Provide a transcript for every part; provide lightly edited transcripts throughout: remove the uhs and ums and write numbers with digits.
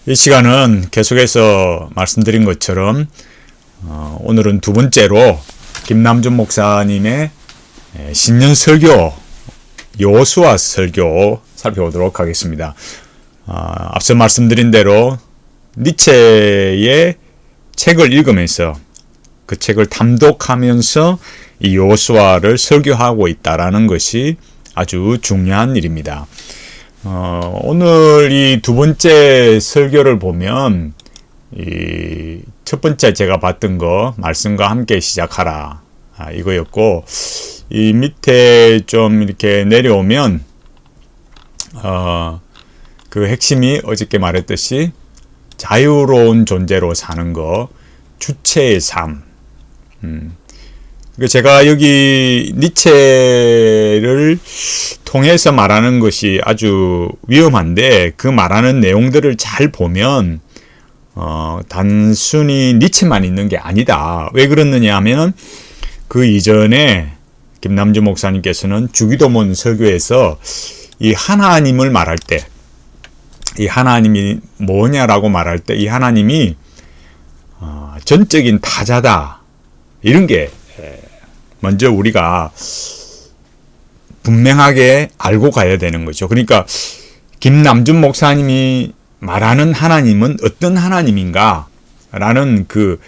이 시간은 계속해서 말씀드린 것처럼 오늘은 두 번째로 김남준 목사님의 신년 설교, 여호수아 설교 살펴보도록 하겠습니다. 앞서 말씀드린 대로 니체의 책을 읽으면서 그 책을 탐독하면서 이 여호수아를 설교하고 있다라는 것이 아주 중요한 일입니다. 오늘 이 두 번째 설교를 보면 이 첫 번째 제가 봤던 거 말씀과 함께 시작하라 이거였고, 이 밑에 좀 이렇게 내려오면 그 핵심이 어저께 말했듯이 자유로운 존재로 사는 거, 주체의 삶. 제가 여기 니체를 통해서 말하는 것이 아주 위험한데, 그 말하는 내용들을 잘 보면 단순히 니체만 있는 게 아니다. 왜 그러느냐 하면 그 이전에 김남준 목사님께서는 주기도문 설교에서 이 하나님을 말할 때, 이 하나님이 뭐냐라고 말할 때 이 하나님이 전적인 타자다, 이런 게 먼저 우리가 분명하게 알고 가야 되는 거죠. 그러니까 김남준 목사님이 말하는 하나님은 어떤 하나님인가 라는 그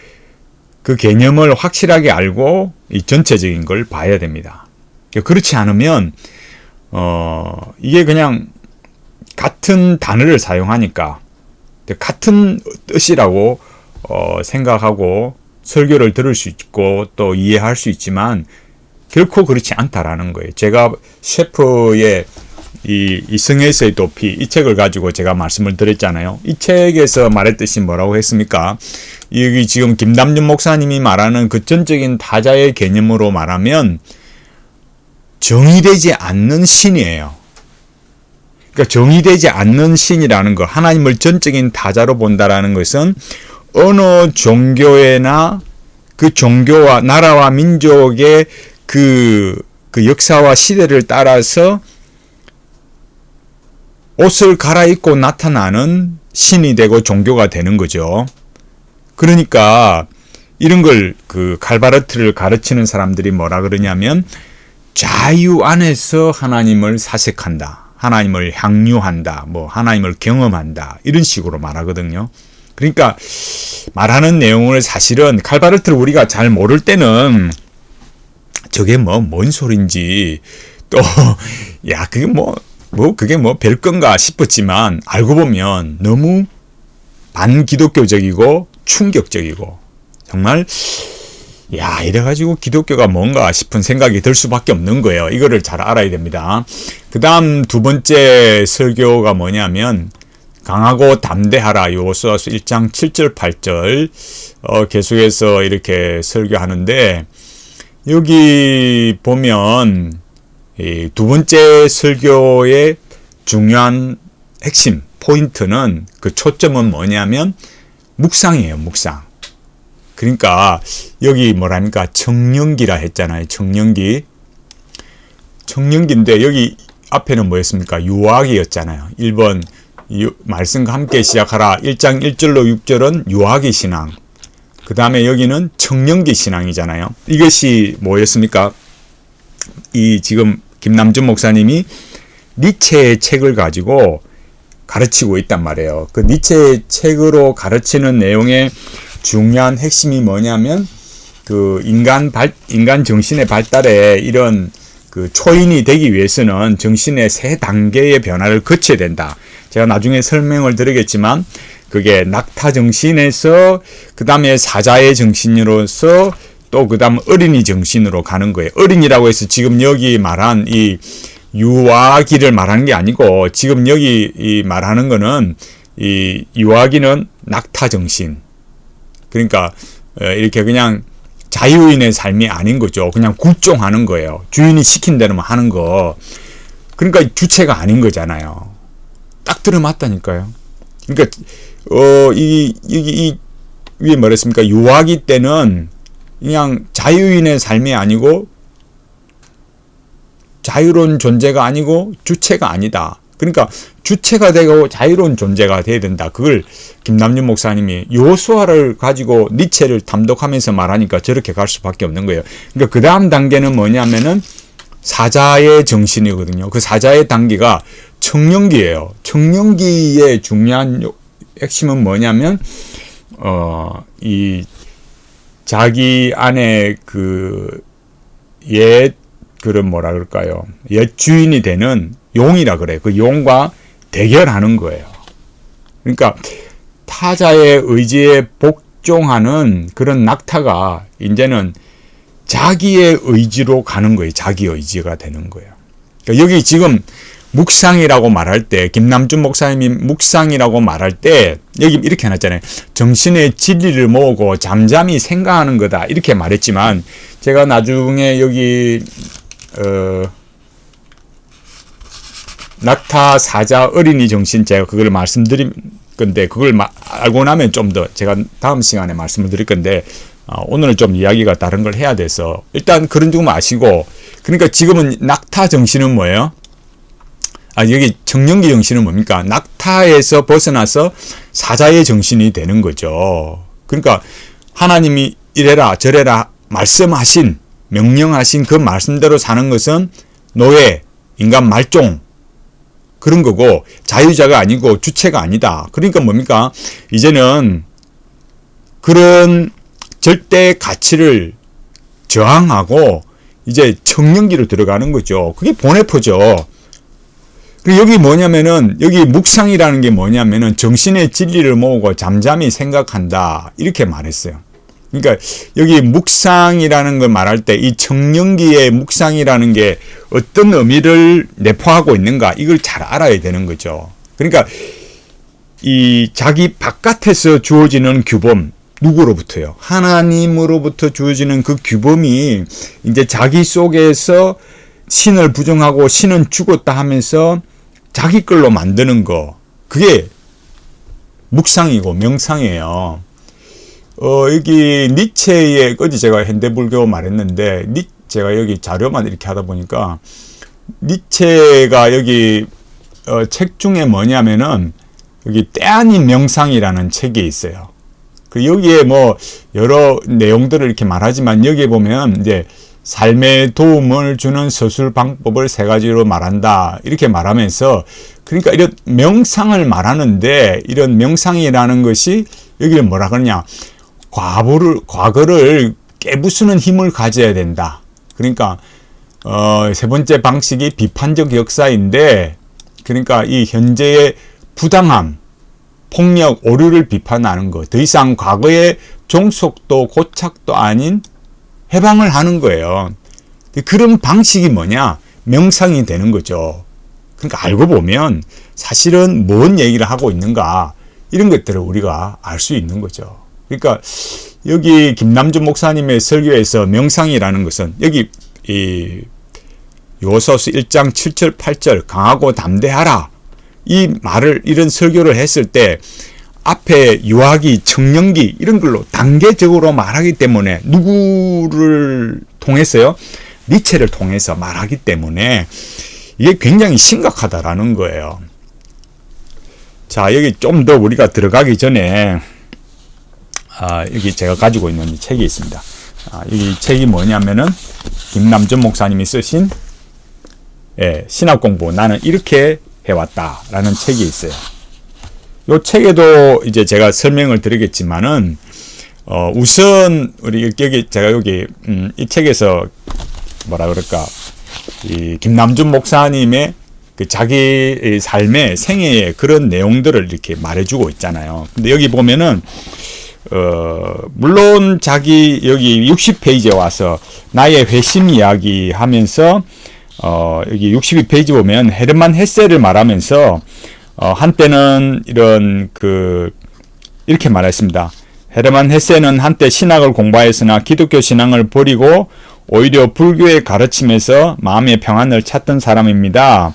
개념을 확실하게 알고 이 전체적인 걸 봐야 됩니다. 그렇지 않으면 이게 그냥 같은 단어를 사용하니까 같은 뜻이라고 생각하고 설교를 들을 수 있고 또 이해할 수 있지만 결코 그렇지 않다라는 거예요. 제가 셰프의 이 성에서의 도피, 이 책을 가지고 제가 말씀을 드렸잖아요. 이 책에서 말했듯이 뭐라고 했습니까? 여기 지금 김남준 목사님이 말하는 그 전적인 타자의 개념으로 말하면 정의되지 않는 신이에요. 그러니까 정의되지 않는 신이라는 거, 하나님을 전적인 타자로 본다라는 것은 어느 종교에나 그 종교와 나라와 민족의 그 역사와 시대를 따라서 옷을 갈아입고 나타나는 신이 되고 종교가 되는 거죠. 그러니까 이런 걸 그 칼바르트를 가르치는 사람들이 뭐라 그러냐면 자유 안에서 하나님을 사색한다, 하나님을 향유한다, 뭐 하나님을 경험한다, 이런 식으로 말하거든요. 그러니까 말하는 내용을 사실은 칼바르트를 우리가 잘 모를 때는 저게 뭔 소린지, 또 야 그게 그게 별건가 싶었지만 알고 보면 너무 반기독교적이고 충격적이고 정말 야 이래가지고 기독교가 뭔가 싶은 생각이 들 수밖에 없는 거예요. 이거를 잘 알아야 됩니다. 그 다음 두 번째 설교가 뭐냐면 강하고 담대하라, 여호수아서 1장 7절 8절 계속해서 이렇게 설교하는데, 여기 보면 이 두 번째 설교의 중요한 핵심 포인트는, 그 초점은 뭐냐면 묵상이에요. 묵상. 그러니까 여기 뭐랍니까, 청년기라 했잖아요. 청년기인데 여기 앞에는 뭐였습니까? 유아기였잖아요. 1번 말씀과 함께 시작하라 1장 1절로 6절은 유아기 신앙, 그 다음에 여기는 청년기 신앙이잖아요. 이것이 뭐였습니까? 이 지금 김남준 목사님이 니체의 책을 가지고 가르치고 있단 말이에요. 그 니체의 책으로 가르치는 내용의 중요한 핵심이 뭐냐면 그 인간 정신의 발달에 이런 그 초인이 되기 위해서는 정신의 세 단계의 변화를 거쳐야 된다. 제가 나중에 설명을 드리겠지만 그게 낙타 정신에서 그 다음에 사자의 정신으로서 또 그 다음 어린이 정신으로 가는 거예요. 어린이라고 해서 지금 여기 말한 이 유아기를 말하는 게 아니고, 지금 여기 이 말하는 거는 이 유아기는 낙타 정신. 그러니까 이렇게 그냥 자유인의 삶이 아닌 거죠. 그냥 굴종하는 거예요. 주인이 시킨 대로 하는 거. 그러니까 주체가 아닌 거잖아요. 딱 들어맞다니까요. 그러니까 이 위에 뭐랬습니까? 유아기 때는 그냥 자유인의 삶이 아니고 자유로운 존재가 아니고 주체가 아니다. 그러니까 주체가 되고 자유로운 존재가 돼야 된다. 그걸 김남준 목사님이 요수아를 가지고 니체를 탐독하면서 말하니까 저렇게 갈 수밖에 없는 거예요. 그러니까 그 다음 단계는 뭐냐면은 사자의 정신이거든요. 그 사자의 단계가 청년기예요. 청년기의 중요한 핵심은 뭐냐면 이 자기 안에 그런 뭐라 그럴까요? 옛 주인이 되는 용이라 그래요. 그 용과 대결하는 거예요. 그러니까 타자의 의지에 복종하는 그런 낙타가 이제는 자기의 의지로 가는 거예요. 자기 의지가 되는 거예요. 그러니까 여기 지금 묵상이라고 말할 때, 김남준 목사님이 묵상이라고 말할 때 여기 이렇게 해놨잖아요. 정신의 진리를 모으고 잠잠히 생각하는 거다 이렇게 말했지만, 제가 나중에 여기 낙타 사자 어린이 정신, 제가 그걸 말씀드린 건데, 그걸 알고 나면 좀 더 제가 다음 시간에 말씀을 드릴 건데, 오늘은 좀 이야기가 다른 걸 해야 돼서 일단 그런 좀 아시고, 그러니까 지금은 낙타 정신은 뭐예요? 여기 청년기 정신은 뭡니까? 낙타에서 벗어나서 사자의 정신이 되는 거죠. 그러니까 하나님이 이래라 저래라 말씀하신, 명령하신 그 말씀대로 사는 것은 노예, 인간 말종, 그런 거고 자유자가 아니고 주체가 아니다. 그러니까 뭡니까? 이제는 그런 절대 가치를 저항하고 이제 청년기로 들어가는 거죠. 그게 보네포죠. 그리고 여기 뭐냐면은, 여기 묵상이라는 게 뭐냐면은 정신의 진리를 모으고 잠잠히 생각한다 이렇게 말했어요. 그러니까 여기 묵상이라는 걸 말할 때 이 청년기의 묵상이라는 게 어떤 의미를 내포하고 있는가 이걸 잘 알아야 되는 거죠. 그러니까 이 자기 바깥에서 주어지는 규범, 누구로부터요? 하나님으로부터 주어지는 그 규범이 이제 자기 속에서 신을 부정하고 신은 죽었다 하면서 자기 걸로 만드는 거, 그게 묵상이고 명상이에요. 여기 니체의, 어제 제가 현대불교 말했는데, 제가 여기 자료만 이렇게 하다 보니까 니체가 여기 책 중에 뭐냐면은 여기 때 아닌 명상이라는 책이 있어요. 그 여기에 뭐 여러 내용들을 이렇게 말하지만, 여기에 보면 이제 삶에 도움을 주는 서술 방법을 3가지로 말한다 이렇게 말하면서, 그러니까 이런 명상을 말하는데, 이런 명상이라는 것이 여기를 뭐라 그러냐, 과거를 깨부수는 힘을 가져야 된다. 그러니까 3번째 방식이 비판적 역사인데, 그러니까 이 현재의 부당함, 폭력, 오류를 비판하는 것, 더 이상 과거의 종속도 고착도 아닌 해방을 하는 거예요. 그런 방식이 뭐냐? 명상이 되는 거죠. 그러니까 알고 보면 사실은 뭔 얘기를 하고 있는가, 이런 것들을 우리가 알 수 있는 거죠. 그러니까 여기 김남준 목사님의 설교에서 명상이라는 것은, 여기 이 요소수 1장 7절 8절 강하고 담대하라, 이 말을, 이런 설교를 했을 때 앞에 유아기, 청년기 이런 걸로 단계적으로 말하기 때문에, 누구를 통해서요? 니체를 통해서 말하기 때문에 이게 굉장히 심각하다라는 거예요. 자, 여기 좀 더 우리가 들어가기 전에 여기 제가 가지고 있는 책이 있습니다. 여기 책이 뭐냐면은 김남준 목사님이 쓰신 신학공부 나는 이렇게 해왔다라는 책이 있어요. 이 책에도 이제 제가 설명을 드리겠지만은, 우선 우리 여기 제가 여기 이 책에서 뭐라 그럴까, 이 김남준 목사님의 그 자기 삶의 생애의 그런 내용들을 이렇게 말해주고 있잖아요. 근데 여기 보면은 물론 자기 여기 60페이지에 와서 나의 회심 이야기 하면서 여기 62페이지 보면 헤르만 헤세를 말하면서 한때는 이런 이렇게 말했습니다. 헤르만 헤세는 한때 신학을 공부하였으나 기독교 신앙을 버리고 오히려 불교의 가르침에서 마음의 평안을 찾던 사람입니다.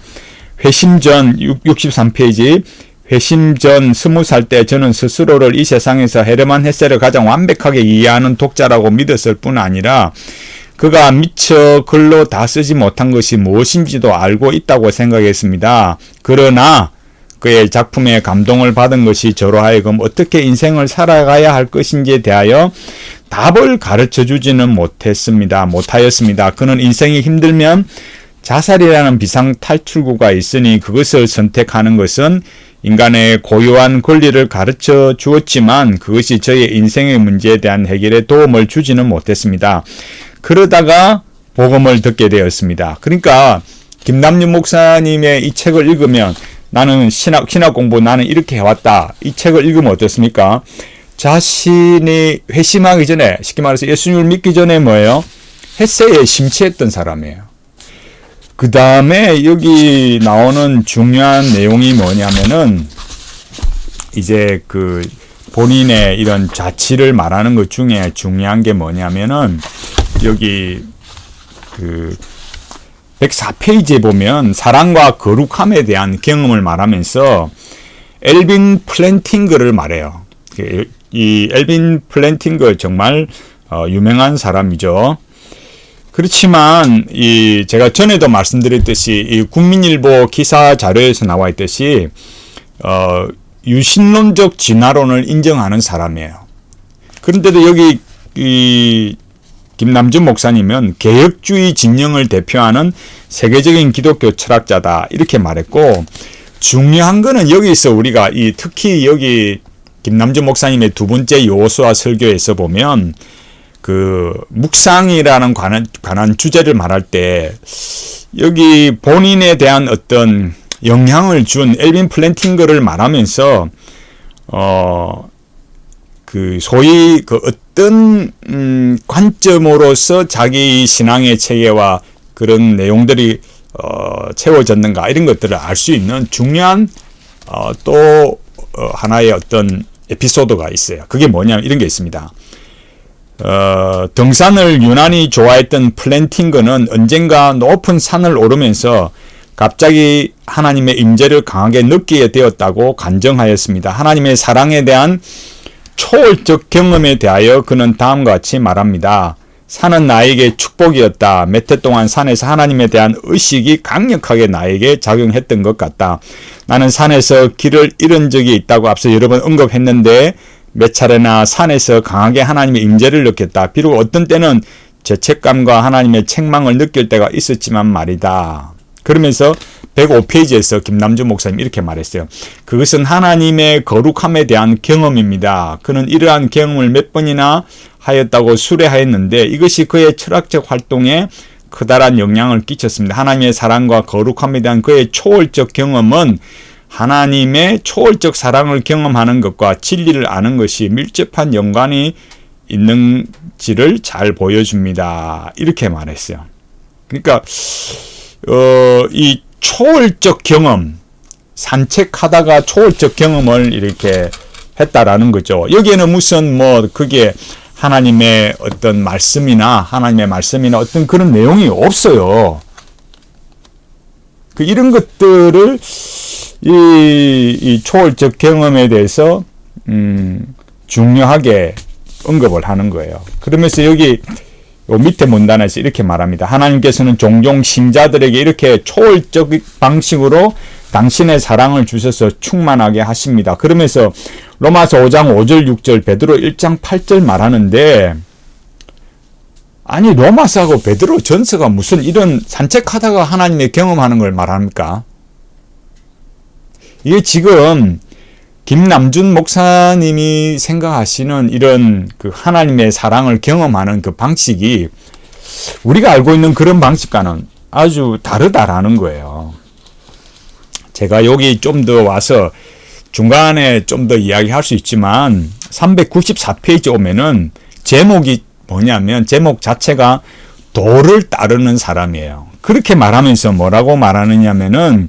회심 전 63페이지, 회심 전 20살 때 저는 스스로를 이 세상에서 헤르만 헤세를 가장 완벽하게 이해하는 독자라고 믿었을 뿐 아니라 그가 미처 글로 다 쓰지 못한 것이 무엇인지도 알고 있다고 생각했습니다. 그러나 그의 작품에 감동을 받은 것이 저로 하여금 어떻게 인생을 살아가야 할 것인지에 대하여 답을 가르쳐 주지는 못하였습니다. 그는 인생이 힘들면 자살이라는 비상 탈출구가 있으니 그것을 선택하는 것은 인간의 고유한 권리를 가르쳐 주었지만 그것이 저의 인생의 문제에 대한 해결에 도움을 주지는 못했습니다. 그러다가 복음을 듣게 되었습니다. 그러니까 김남준 목사님의 이 책을 읽으면 나는 신학 공부 나는 이렇게 해왔다. 이 책을 읽으면 어떻습니까? 자신이 회심하기 전에, 쉽게 말해서 예수님을 믿기 전에 뭐예요? 햇새에 심취했던 사람이에요. 그 다음에 여기 나오는 중요한 내용이 뭐냐면은 이제 그 본인의 이런 자치를 말하는 것 중에 중요한 게 뭐냐면은 여기 그 104페이지에 보면 사랑과 거룩함에 대한 경험을 말하면서 엘빈 플랜팅거를 말해요. 이 엘빈 플랜팅거 정말 유명한 사람이죠. 그렇지만 제가 전에도 말씀드렸듯이 이 국민일보 기사 자료에서 나와 있듯이 유신론적 진화론을 인정하는 사람이에요. 그런데도 여기 이 김남준 목사님은 개혁주의 진영을 대표하는 세계적인 기독교 철학자다 이렇게 말했고, 중요한 거는 여기서 우리가 특히 여기 김남준 목사님의 두 번째 요소와 설교에서 보면 그 묵상이라는 관한 주제를 말할 때 여기 본인에 대한 어떤 영향을 준 엘빈 플랜팅거를 말하면서 그 소위 그 어떤 관점으로서 자기 신앙의 체계와 그런 내용들이 채워졌는가 이런 것들을 알 수 있는 중요한 또 하나의 어떤 에피소드가 있어요. 그게 뭐냐면 이런 게 있습니다. 등산을 유난히 좋아했던 플랜팅거는 언젠가 높은 산을 오르면서 갑자기 하나님의 임재를 강하게 느끼게 되었다고 간증하였습니다. 하나님의 사랑에 대한 초월적 경험에 대하여 그는 다음과 같이 말합니다. 산은 나에게 축복이었다. 몇 해 동안 산에서 하나님에 대한 의식이 강력하게 나에게 작용했던 것 같다. 나는 산에서 길을 잃은 적이 있다고 앞서 여러 번 언급했는데 몇 차례나 산에서 강하게 하나님의 임재를 느꼈다. 비록 어떤 때는 죄책감과 하나님의 책망을 느낄 때가 있었지만 말이다. 그러면서 105페이지에서 김남준 목사님 이렇게 말했어요. 그것은 하나님의 거룩함에 대한 경험입니다. 그는 이러한 경험을 몇 번이나 하였다고 수레하였는데 이것이 그의 철학적 활동에 커다란 영향을 끼쳤습니다. 하나님의 사랑과 거룩함에 대한 그의 초월적 경험은 하나님의 초월적 사랑을 경험하는 것과 진리를 아는 것이 밀접한 연관이 있는지를 잘 보여줍니다. 이렇게 말했어요. 그러니까 이 초월적 경험, 산책하다가 초월적 경험을 이렇게 했다라는 거죠. 여기에는 무슨 그게 하나님의 어떤 말씀이나 어떤 그런 내용이 없어요. 이런 것들을 이 초월적 경험에 대해서 중요하게 언급을 하는 거예요. 그러면서 여기 밑에 문단에서 이렇게 말합니다. 하나님께서는 종종 신자들에게 이렇게 초월적 방식으로 당신의 사랑을 주셔서 충만하게 하십니다. 그러면서 로마서 5장 5절 6절 베드로 1장 8절 말하는데, 아니 로마서하고 베드로 전서가 무슨 이런 산책하다가 하나님의 경험하는 걸 말합니까? 이게 지금 김남준 목사님이 생각하시는 이런 그 하나님의 사랑을 경험하는 그 방식이 우리가 알고 있는 그런 방식과는 아주 다르다라는 거예요. 제가 여기 좀 더 와서 중간에 좀 더 이야기할 수 있지만 394페이지 오면은 제목이 뭐냐면 제목 자체가 도를 따르는 사람이에요. 그렇게 말하면서 뭐라고 말하느냐면은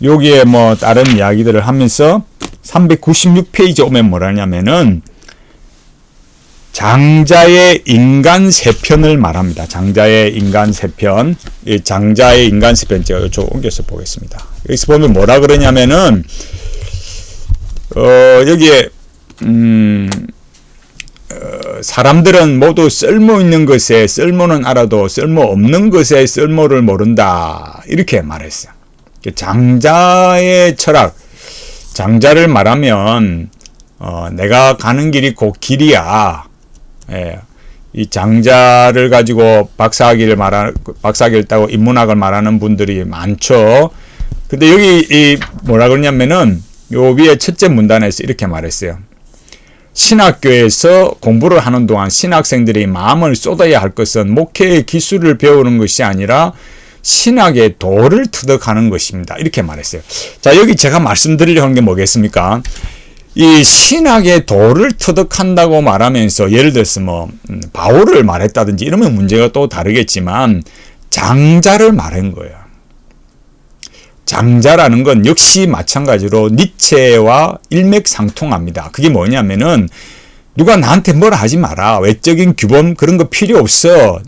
여기에 다른 이야기들을 하면서 396페이지 오면 뭐라냐면은 장자의 인간 세편을 말합니다. 장자의 인간 세편. 이 장자의 인간 세편 제가 이쪽 옮겨서 보겠습니다. 여기서 보면 뭐라 그러냐면은 여기에 사람들은 모두 쓸모 있는 것에 쓸모는 알아도 쓸모 없는 것에 쓸모를 모른다. 이렇게 말했어요. 장자의 철학, 장자를 말하면 내가 가는 길이 곧 길이야. 예. 이 장자를 가지고 박사학위를 따고 인문학을 말하는 분들이 많죠. 근데 여기 뭐라 그러냐면은 요 위에 첫째 문단에서 이렇게 말했어요. 신학교에서 공부를 하는 동안 신학생들이 마음을 쏟아야 할 것은 목회의 기술을 배우는 것이 아니라 신학의 도를 터득하는 것입니다. 이렇게 말했어요. 자, 여기 제가 말씀드리려고 하는 게 뭐겠습니까? 이 신학의 도를 터득한다고 말하면서 예를 들어서 바울을 말했다든지 이러면 문제가 또 다르겠지만 장자를 말한 거예요. 장자라는 건 역시 마찬가지로 니체와 일맥상통합니다. 그게 뭐냐면은 누가 나한테 뭐라 하지 마라. 외적인 규범 그런 거 필요 없어.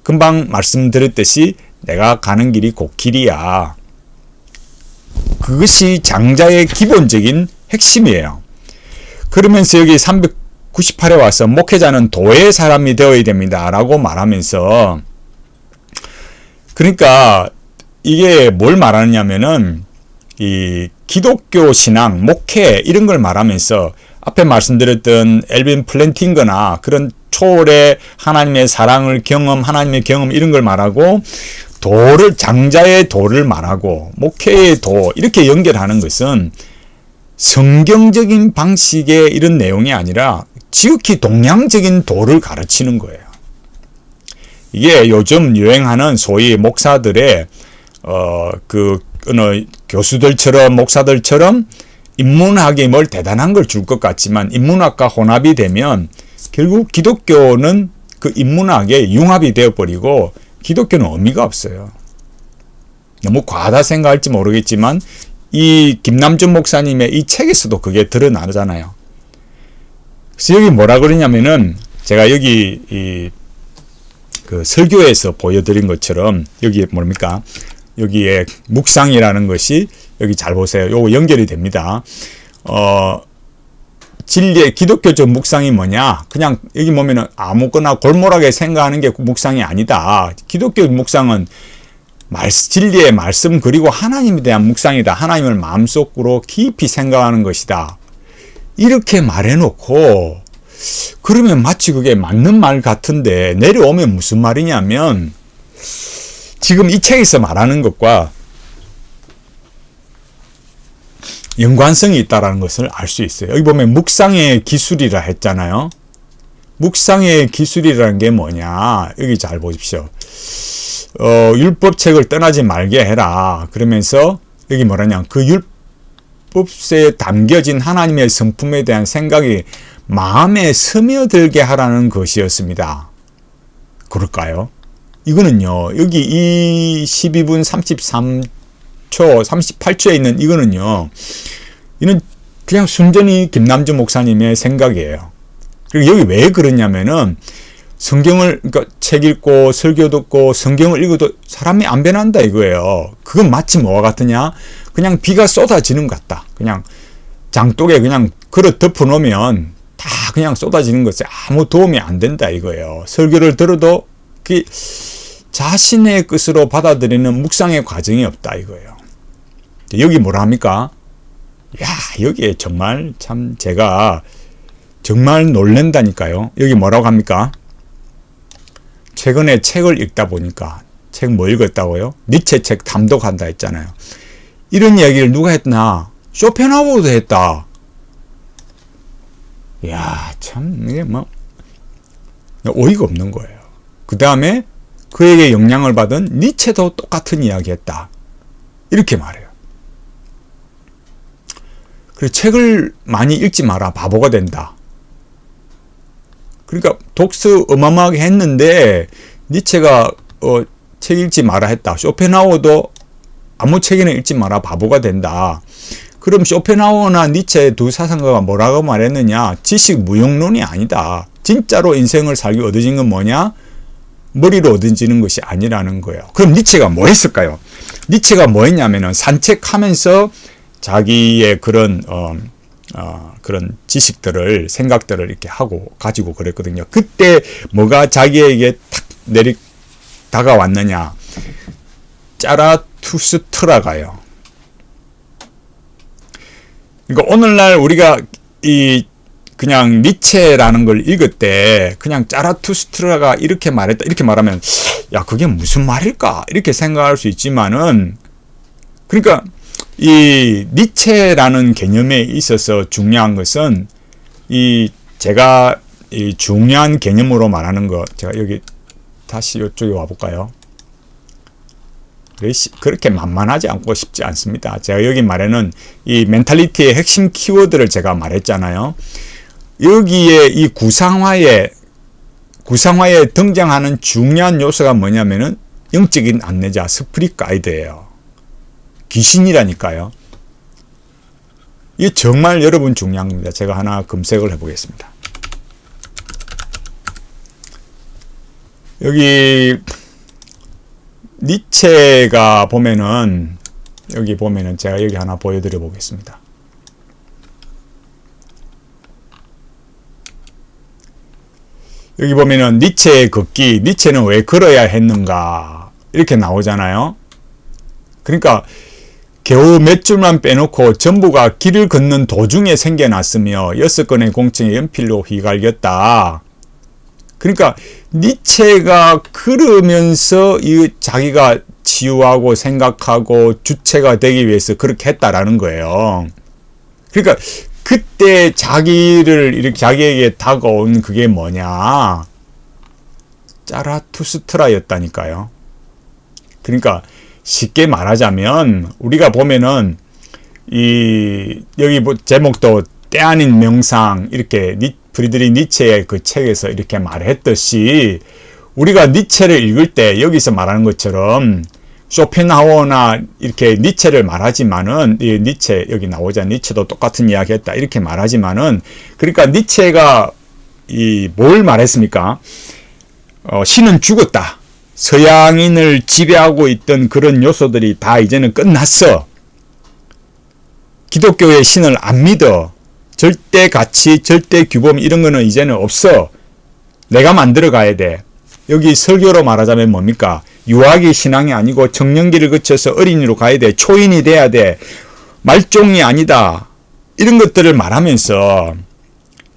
금방 말씀드렸듯이 내가 가는 길이 곧 길이야. 그것이 장자의 기본적인 핵심이에요. 그러면서 여기 398에 와서 목회자는 도의 사람이 되어야 됩니다. 라고 말하면서 그러니까 이게 뭘 말하느냐면은 이 기독교 신앙, 목회 이런 걸 말하면서 앞에 말씀드렸던 엘빈 플랜팅거나 그런 초월의 하나님의 사랑을 경험, 하나님의 경험 이런 걸 말하고 도를 장자의 도를 말하고 목회의 도 이렇게 연결하는 것은 성경적인 방식의 이런 내용이 아니라 지극히 동양적인 도를 가르치는 거예요. 이게 요즘 유행하는 소위 목사들의 어느 교수들처럼 목사들처럼 인문학이 뭘 대단한 걸 줄 것 같지만 인문학과 혼합이 되면 결국 기독교는 그 인문학에 융합이 되어버리고 기독교는 의미가 없어요. 너무 과하다 생각할지 모르겠지만 이 김남준 목사님의 이 책에서도 그게 드러나잖아요. 그래서 여기 뭐라 그러냐면은 제가 여기 그 설교에서 보여드린 것처럼 여기 뭡니까? 여기에 묵상이라는 것이 여기 잘 보세요. 요거 연결이 됩니다. 진리의 기독교적 묵상이 뭐냐? 그냥 여기 보면은 아무거나 골몰하게 생각하는 게 묵상이 아니다. 기독교 묵상은 진리의 말씀 그리고 하나님에 대한 묵상이다. 하나님을 마음속으로 깊이 생각하는 것이다. 이렇게 말해놓고 그러면 마치 그게 맞는 말 같은데 내려오면 무슨 말이냐면 지금 이 책에서 말하는 것과 연관성이 있다는 것을 알 수 있어요. 여기 보면 묵상의 기술이라 했잖아요. 묵상의 기술이라는 게 뭐냐? 여기 잘 보십시오. 율법책을 떠나지 말게 해라. 그러면서 여기 뭐라냐? 그 율법에 담겨진 하나님의 성품에 대한 생각이 마음에 스며들게 하라는 것이었습니다. 그럴까요? 이거는요. 여기 이 12분 33초, 38초에 있는 이거는요. 이는 그냥 순전히 김남준 목사님의 생각이에요. 그리고 여기 왜 그러냐면은 성경을 그러니까 책 읽고 설교 듣고 성경을 읽어도 사람이 안 변한다 이거예요. 그건 마치 뭐와 같으냐? 그냥 비가 쏟아지는 것 같다. 그냥 장독에 그냥 그릇 덮어 놓으면 다 그냥 쏟아지는 것에 아무 도움이 안 된다 이거예요. 설교를 들어도 그 자신의 뜻으로 받아들이는 묵상의 과정이 없다 이거예요. 여기 뭐라 합니까? 야, 여기에 정말 참 제가 정말 놀랜다니까요. 여기 뭐라고 합니까? 최근에 책을 읽다 보니까 책 뭐 읽었다고요? 니체 책 탐독한다 했잖아요. 이런 이야기를 누가 했나? 쇼펜하우어도 했다. 야, 참 이게 뭐 어이가 없는 거예요. 그 다음에 그에게 영향을 받은 니체도 똑같은 이야기 했다. 이렇게 말해요. 그래서 책을 많이 읽지 마라. 바보가 된다. 그러니까 독서 어마어마하게 했는데 니체가 책 읽지 마라 했다. 쇼펜하우어도 아무 책이나 읽지 마라. 바보가 된다. 그럼 쇼펜하우어나 니체 두 사상가가 뭐라고 말했느냐? 지식 무용론이 아니다. 진짜로 인생을 살기 얻어진 건 뭐냐? 머리로 얻어지는 것이 아니라는 거예요. 그럼 니체가 뭐 했을까요? 니체가 뭐 했냐면은 산책하면서 자기의 그런 그런 지식들을, 생각들을 이렇게 하고 가지고 그랬거든요. 그때 뭐가 자기에게 탁 다가왔느냐? 짜라투스트라가요. 그러니까 오늘날 우리가 그냥 니체라는 걸 읽을 때 그냥 짜라투스트라가 이렇게 말했다 이렇게 말하면 야 그게 무슨 말일까 이렇게 생각할 수 있지만은, 그러니까 이 니체라는 개념에 있어서 중요한 것은 제가 이 중요한 개념으로 말하는 거, 제가 여기 다시 이쪽에 와볼까요? 그렇게 만만하지 않고 쉽지 않습니다. 제가 여기 말에는 이 멘탈리티의 핵심 키워드를 제가 말했잖아요. 여기에 이 구상화에 등장하는 중요한 요소가 뭐냐면은 영적인 안내자, 스피릿 가이드예요. 귀신이라니까요. 이게 정말 여러분 중요한 겁니다. 제가 하나 검색을 해보겠습니다. 여기 니체가 보면은, 여기 보면은 제가 여기 하나 보여드려 보겠습니다. 여기 보면은 니체의 걷기, 니체는 왜 걸어야 했는가 이렇게 나오잖아요. 그러니까 겨우 몇 줄만 빼놓고 전부가 길을 걷는 도중에 생겨났으며 6건의 공청에 연필로 휘갈겼다. 그러니까 니체가 걸으면서 자기가 치유하고 생각하고 주체가 되기 위해서 그렇게 했다라는 거예요. 그러니까 그때 자기에게 다가온 그게 뭐냐? 짜라투스트라였다니까요. 그러니까 쉽게 말하자면 우리가 보면은 여기 제목도 때 아닌 명상 이렇게 프리드리히 니체의 그 책에서 이렇게 말했듯이 우리가 니체를 읽을 때 여기서 말하는 것처럼 쇼펜하우어나 이렇게 니체를 말하지만은 니체 여기 나오자 니체도 똑같은 이야기 했다 이렇게 말하지만은, 그러니까 니체가 뭘 말했습니까? 신은 죽었다. 서양인을 지배하고 있던 그런 요소들이 다 이제는 끝났어. 기독교의 신을 안 믿어. 절대 가치, 절대 규범 이런 거는 이제는 없어. 내가 만들어 가야 돼. 여기 설교로 말하자면 뭡니까? 유아기 신앙이 아니고 청년기를 거쳐서 어린이로 가야 돼. 초인이 돼야 돼. 말종이 아니다. 이런 것들을 말하면서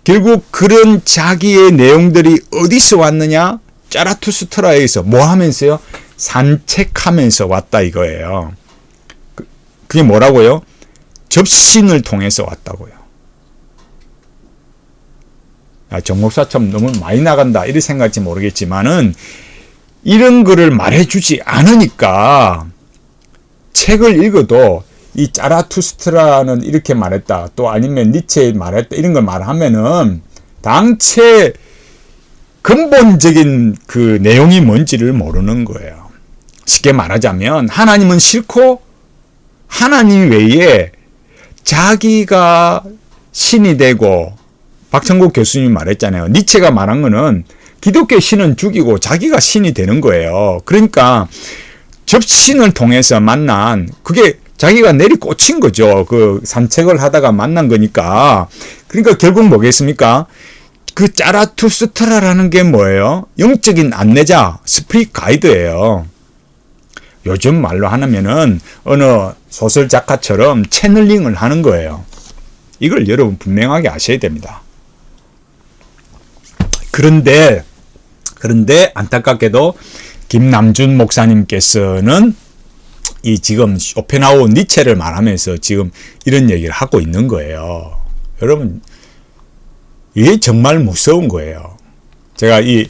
결국 그런 자기의 내용들이 어디서 왔느냐? 짜라투스트라에서 뭐 하면서요? 산책하면서 왔다 이거예요. 그게 뭐라고요? 접신을 통해서 왔다고요. 정목사처럼 너무 많이 나간다 이렇게 생각할지 모르겠지만은 이런 거를 말해주지 않으니까 책을 읽어도 이 짜라투스트라는 이렇게 말했다 또 아니면 니체 말했다 이런 걸 말하면은 당최 근본적인 그 내용이 뭔지를 모르는 거예요. 쉽게 말하자면 하나님은 싫고 하나님 외에 자기가 신이 되고, 박천국 교수님이 말했잖아요. 니체가 말한 거는 기독교 신은 죽이고 자기가 신이 되는 거예요. 그러니까 접신을 통해서 만난, 그게 자기가 내리꽂힌 거죠. 그 산책을 하다가 만난 거니까. 그러니까 결국 뭐겠습니까? 그 짜라투스트라라는 게 뭐예요? 영적인 안내자, 스피릿 가이드예요. 요즘 말로 하면은 어느 소설 작가처럼 채널링을 하는 거예요. 이걸 여러분 분명하게 아셔야 됩니다. 그런데 안타깝게도 김남준 목사님께서는 지금 쇼펜하우어 니체를 말하면서 지금 이런 얘기를 하고 있는 거예요. 여러분, 이게 정말 무서운 거예요. 제가 이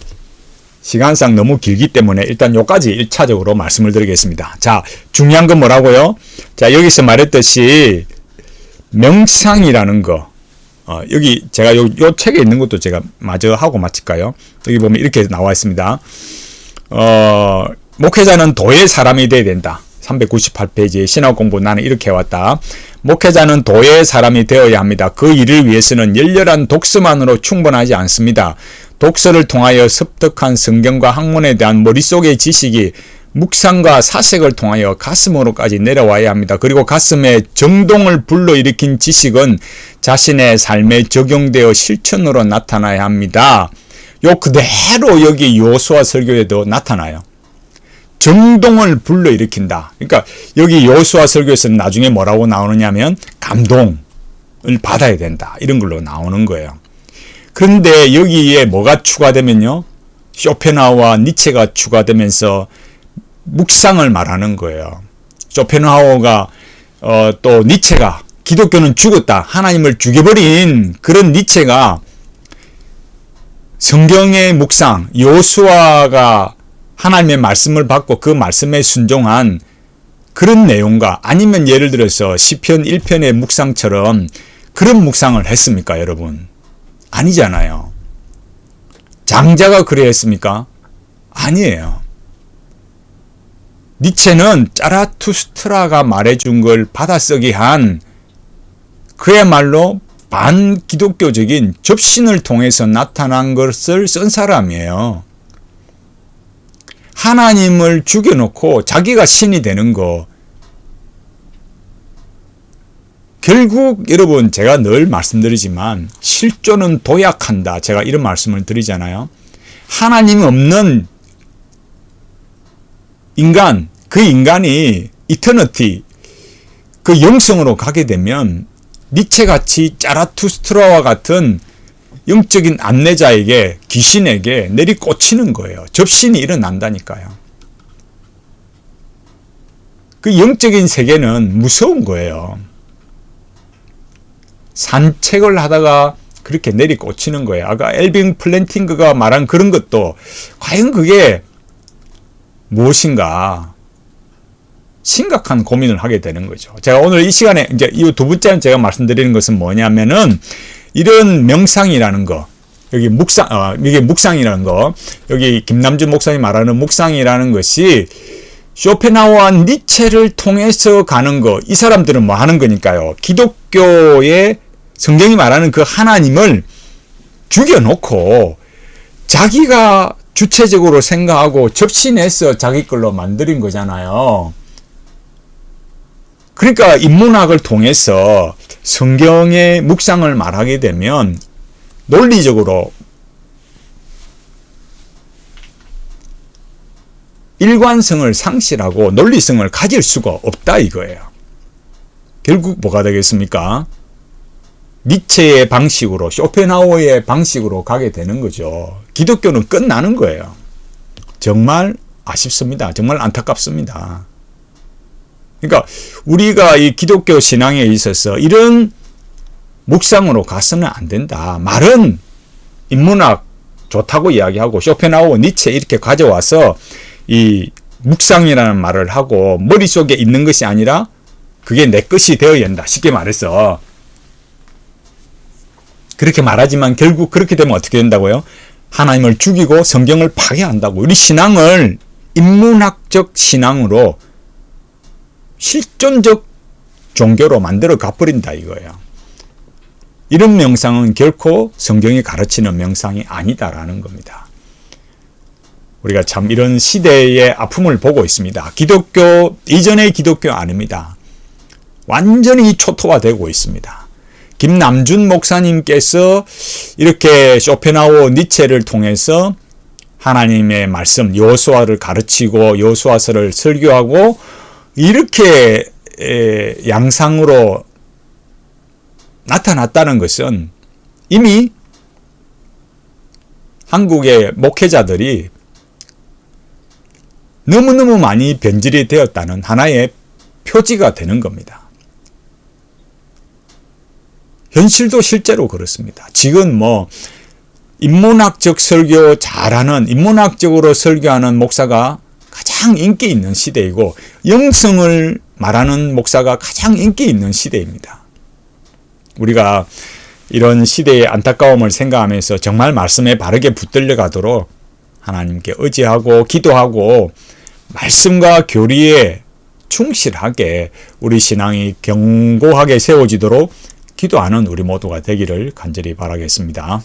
시간상 너무 길기 때문에 일단 요까지 1차적으로 말씀을 드리겠습니다. 자, 중요한 건 뭐라고요? 자, 여기서 말했듯이 명상이라는 거, 여기 제가 요 책에 있는 것도 제가 마저 하고 마칠까요? 여기 보면 이렇게 나와 있습니다. 목회자는 도의 사람이 돼야 된다. 398페이지에 신학 공부 나는 이렇게 해왔다. 목회자는 도의 사람이 되어야 합니다. 그 일을 위해서는 열렬한 독서만으로 충분하지 않습니다. 독서를 통하여 습득한 성경과 학문에 대한 머릿속의 지식이 묵상과 사색을 통하여 가슴으로까지 내려와야 합니다. 그리고 가슴에 정동을 불러일으킨 지식은 자신의 삶에 적용되어 실천으로 나타나야 합니다. 요 그대로 여기 여호수아 설교에도 나타나요. 정동을 불러일으킨다. 그러니까 여기 여호수아 설교에서는 나중에 뭐라고 나오느냐면 감동을 받아야 된다. 이런 걸로 나오는 거예요. 그런데 여기에 뭐가 추가되면요. 쇼펜하우어와 니체가 추가되면서 묵상을 말하는 거예요. 쇼펜하우어가 또 니체가 기독교는 죽었다. 하나님을 죽여버린 그런 니체가 성경의 묵상, 여호수아가 하나님의 말씀을 받고 그 말씀에 순종한 그런 내용과 아니면 예를 들어서 시편 1편의 묵상처럼 그런 묵상을 했습니까, 여러분? 아니잖아요. 장자가 그래 했습니까? 아니에요. 니체는 짜라투스트라가 말해준 걸 받아쓰기 한 그야말로 반기독교적인 접신을 통해서 나타난 것을 쓴 사람이에요. 하나님을 죽여놓고 자기가 신이 되는 거. 결국 여러분 제가 늘 말씀드리지만 실존은 도약한다. 제가 이런 말씀을 드리잖아요. 하나님 없는 인간, 그 인간이 이터니티, 그 영성으로 가게 되면 니체같이 짜라투스트라와 같은 영적인 안내자에게, 귀신에게 내리꽂히는 거예요. 접신이 일어난다니까요. 그 영적인 세계는 무서운 거예요. 산책을 하다가 그렇게 내리꽂히는 거예요. 아까 엘빙 플랜팅그가 말한 그런 것도 과연 그게 무엇인가 심각한 고민을 하게 되는 거죠. 제가 오늘 이 시간에 이제 이 두 번째는 제가 말씀드리는 것은 뭐냐면은 이런 명상이라는 거, 여기 이게 묵상이라는 거, 여기 김남준 목사님 말하는 묵상이라는 것이 쇼펜하우어와 니체를 통해서 가는 거, 이 사람들은 뭐 하는 거니까요. 기독교의 성경이 말하는 그 하나님을 죽여놓고 자기가 주체적으로 생각하고 접신해서 자기 걸로 만드는 거잖아요. 그러니까 인문학을 통해서 성경의 묵상을 말하게 되면 논리적으로 일관성을 상실하고 논리성을 가질 수가 없다 이거예요. 결국 뭐가 되겠습니까? 니체의 방식으로, 쇼펜하우어의 방식으로 가게 되는 거죠. 기독교는 끝나는 거예요. 정말 아쉽습니다. 정말 안타깝습니다. 그러니까 우리가 이 기독교 신앙에 있어서 이런 묵상으로 가서는 안 된다. 말은 인문학 좋다고 이야기하고 쇼펜하우어, 니체 이렇게 가져와서 이 묵상이라는 말을 하고 머릿속에 있는 것이 아니라 그게 내 것이 되어야 한다. 쉽게 말해서. 그렇게 말하지만 결국 그렇게 되면 어떻게 된다고요? 하나님을 죽이고 성경을 파괴한다고. 우리 신앙을 인문학적 신앙으로 실존적 종교로 만들어 가버린다 이거예요. 이런 명상은 결코 성경이 가르치는 명상이 아니다라는 겁니다. 우리가 참 이런 시대의 아픔을 보고 있습니다. 기독교, 이전의 기독교 아닙니다. 완전히 초토화되고 있습니다. 김남준 목사님께서 이렇게 쇼펜하우어, 니체를 통해서 하나님의 말씀, 여호수아를 가르치고 여호수아서를 설교하고 이렇게 양상으로 나타났다는 것은 이미 한국의 목회자들이 너무너무 많이 변질이 되었다는 하나의 표지가 되는 겁니다. 현실도 실제로 그렇습니다. 지금 뭐 인문학적 설교 잘하는, 인문학적으로 설교하는 목사가 가장 인기 있는 시대이고 영성을 말하는 목사가 가장 인기 있는 시대입니다. 우리가 이런 시대의 안타까움을 생각하면서 정말 말씀에 바르게 붙들려 가도록 하나님께 의지하고 기도하고 말씀과 교리에 충실하게 우리 신앙이 견고하게 세워지도록 기도하는 우리 모두가 되기를 간절히 바라겠습니다.